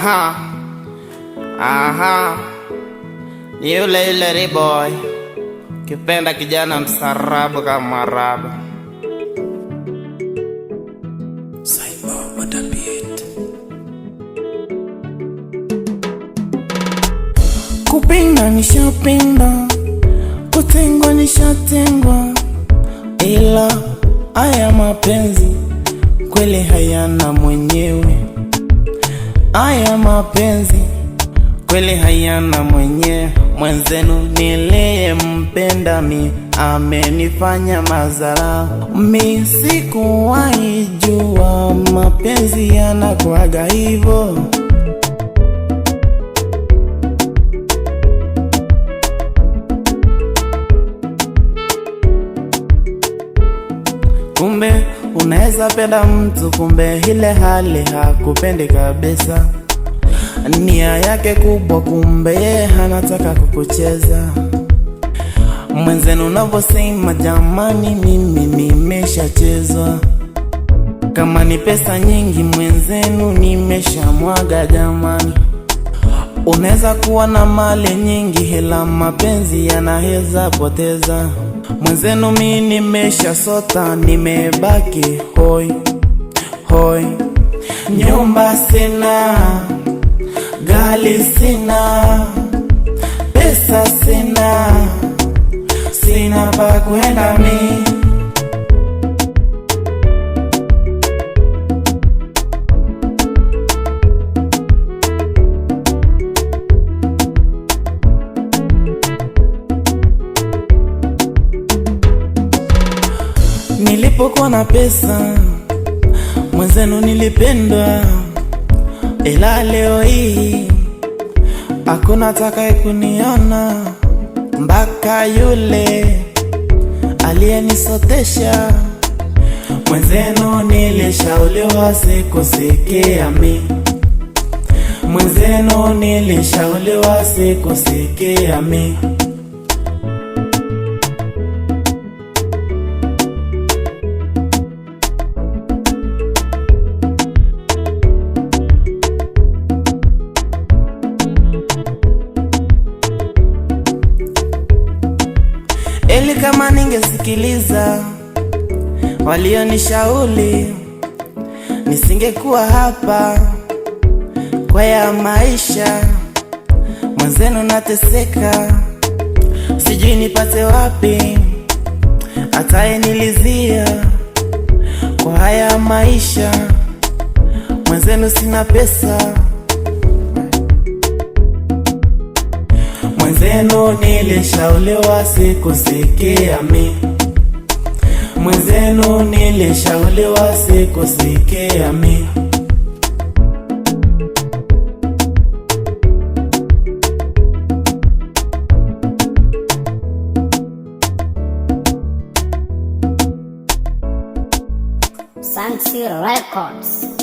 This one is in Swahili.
Ha, aha, ni yule boy, kipenda kijana msarabu kama Mwarabu. Kupenda nishapenda, kutengwa nishatengwa, ila haya mapenzi kweli hayana mwenyewe. Haya mapenzi kweli hayana mwenyewe. Mwenzenu niliyempenda mi amenifanya madharau. Mi sikuwahi jua mapenzi yanakuwaga hivo. Kumbe unaweza penda mtu, kumbe ile hali hakupendi kabisa. Nia yake kubwa, kumbe yeye anataka kukucheza. Mwenzenu unavyosema, jamani mimi nimeshachezwa. Kama ni pesa nyingi, mwenzenu nimeshamwaga jamani. Unaweza kuwa na mali nyingi, ila mapenzi yanaweza poteza. Mwenzenu mimi nimeshasota, nimebaki hoi hoi. Nyumba sina, gari sina, pesa sina, sina pa kwenda mi. Nilipokuwa na pesa, mwenzenu nilipendwa, ila leo hii hakuna atakaye kuniona. Mpaka yule aliyenisotesha, mwenzenu nilishauriwa sikusikia mi. Mwenzenu nilishauriwa sikusikia mi. Eli kama ningesikiliza walionishauri, nisingekuwa hapa kwa ya maisha. Mwenzenu nateseka, sijui nipate wapi atayenilizia kwa haya maisha. Mwenzenu sina pesa, mwenzenu nilishauriwa sikusikia mi. Mwenzenu nilishauriwa sikusikia mi. Sansi Records.